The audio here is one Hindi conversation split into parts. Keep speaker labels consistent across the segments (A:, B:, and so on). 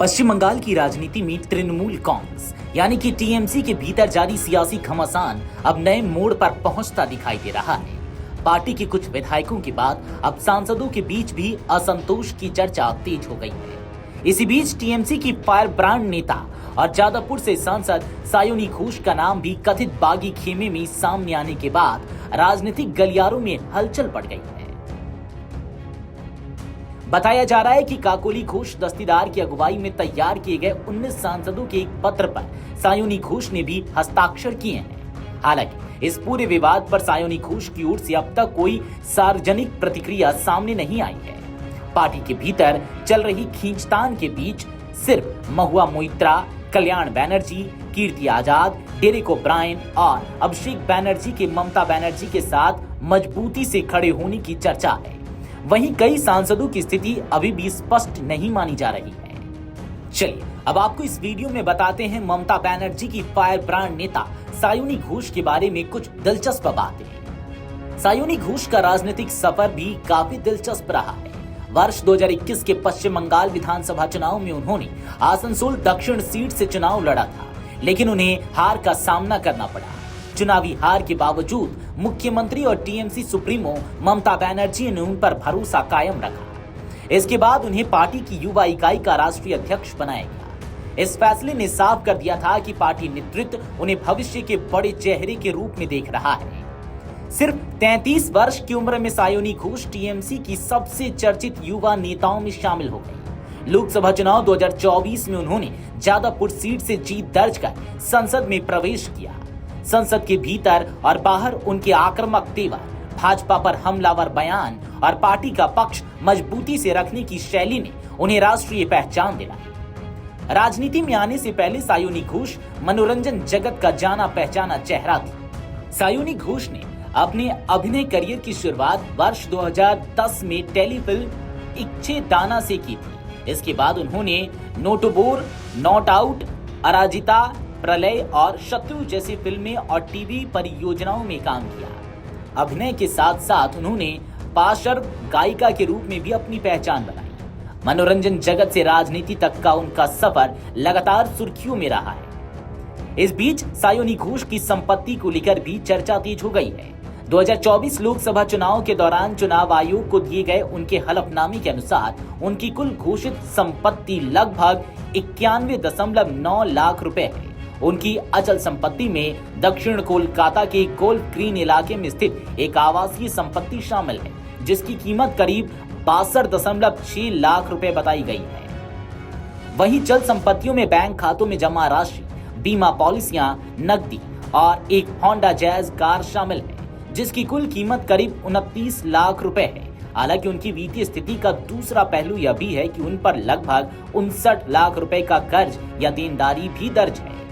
A: पश्चिम बंगाल की राजनीति में तृणमूल कांग्रेस यानी कि टीएमसी के भीतर जारी सियासी घमासान अब नए मोड़ पर पहुंचता दिखाई दे रहा है। पार्टी के कुछ विधायकों के बाद अब सांसदों के बीच भी असंतोष की चर्चा तेज हो गई है। इसी बीच टीएमसी की फायर ब्रांड नेता और जादवपुर से सांसद सायोनी घोष का नाम भी कथित बागी खेमे में सामने आने के बाद राजनीतिक गलियारों में हलचल बढ़ गई है। बताया जा रहा है कि काकोली घोष दस्तीदार की अगुवाई में तैयार किए गए 19 सांसदों के एक पत्र पर सायोनी घोष ने भी हस्ताक्षर किए हैं। हालांकि इस पूरे विवाद पर सायोनी घोष की ओर से अब तक कोई सार्वजनिक प्रतिक्रिया सामने नहीं आई है। पार्टी के भीतर चल रही खींचतान के बीच सिर्फ महुआ मोइत्रा, कल्याण बैनर्जी, कीर्ति आजाद, डेरेक ओब्रायन और अभिषेक बैनर्जी के ममता बनर्जी के साथ मजबूती से खड़े होने की चर्चा है। वहीं कई सांसदों की स्थिति अभी भी स्पष्ट नहीं मानी जा रही है। चलिए अब आपको इस वीडियो में बताते हैं ममता बनर्जी की फायर ब्रांड नेता सायोनी घोष के बारे में कुछ दिलचस्प बातें। सायोनी घोष का राजनीतिक सफर भी काफी दिलचस्प रहा है। वर्ष 2021 के पश्चिम बंगाल विधानसभा चुनाव में उन्होंने आसनसोल दक्षिण सीट से चुनाव लड़ा था, लेकिन उन्हें हार का सामना करना पड़ा। चुनावी हार के बावजूद मुख्यमंत्री और टीएमसी सुप्रीमो ममता बनर्जी ने उन पर भरोसा कायम रखा। इसके बाद उन्हें पार्टी की युवा इकाई का राष्ट्रीय अध्यक्ष बनाया गया। इस फैसले ने साफ कर दिया था कि पार्टी नेतृत्व उन्हें भविष्य के बड़े चेहरे के रूप में देख रहा है। सिर्फ 33 वर्ष की उम्र में सायोनी घोष टीएमसी की सबसे चर्चित युवा नेताओं में शामिल हो गई। लोकसभा चुनाव 2024 में उन्होंने जादवपुर सीट से जीत दर्ज कर संसद में प्रवेश किया। संसद के भीतर और बाहर उनके आक्रामक तेवर, भाजपा पर हमलावर बयान और पार्टी का पक्ष मजबूती से रखने की शैली ने उन्हें राष्ट्रीय पहचान दिलाई। राजनीति में आने से पहले सायोनी घोष मनोरंजन जगत का जाना पहचाना चेहरा थी। सायोनी घोष ने अपने अभिनय करियर की शुरुआत वर्ष 2010 में टेलीफिल्म इच्छे दाना से की थी। इसके बाद उन्होंने नोटोबोर, नॉट आउट, अराजिता, प्रलय और शत्रु जैसी फिल्में और टीवी परियोजनाओं में काम किया। अभिनय के साथ साथ उन्होंने पार्श्व गायिका के रूप में भी अपनी पहचान बनाई। मनोरंजन जगत से राजनीति तक का उनका सफर लगातार सुर्खियों में रहा है। इस बीच सायोनी घोष की संपत्ति को लेकर भी चर्चा तेज हो गई है। 2024 लोकसभा चुनाव के दौरान चुनाव आयोग को दिए गए उनके हलफनामे के अनुसार उनकी कुल घोषित संपत्ति लगभग 91.9 लाख रुपए है। उनकी अचल संपत्ति में दक्षिण कोलकाता के गोल्फ ग्रीन इलाके में स्थित एक आवासीय संपत्ति शामिल है, जिसकी कीमत करीब 62.6 लाख रुपए बताई गई है। वहीं चल संपत्तियों में बैंक खातों में जमा राशि, बीमा पॉलिसियां, नकदी और एक होंडा जैज कार शामिल है, जिसकी कुल कीमत करीब 29 लाख रुपए है। हालांकि उनकी वित्तीय स्थिति का दूसरा पहलू यह भी है कि उन पर लगभग 59 लाख रुपए का कर्ज या देनदारी भी दर्ज है।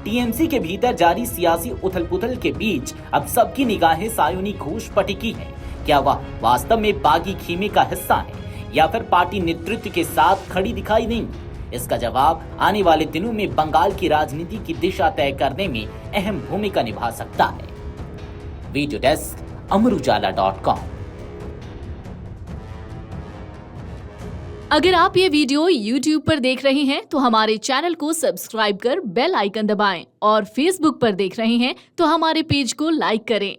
A: टीएमसी के भीतर जारी सियासी उथल-पुथल के बीच अब सबकी निगाहें सायोनी घोष पर टिकी है। क्या वह वास्तव में बागी खेमे का हिस्सा है या फिर पार्टी नेतृत्व के साथ खड़ी दिखाई देंगी? इसका जवाब आने वाले दिनों में बंगाल की राजनीति की दिशा तय करने में अहम भूमिका निभा सकता है। Video desk Amarujala dot com.
B: अगर आप ये वीडियो YouTube पर देख रहे हैं तो हमारे चैनल को सब्सक्राइब कर बेल आइकन दबाएं और Facebook पर देख रहे हैं तो हमारे पेज को लाइक करें।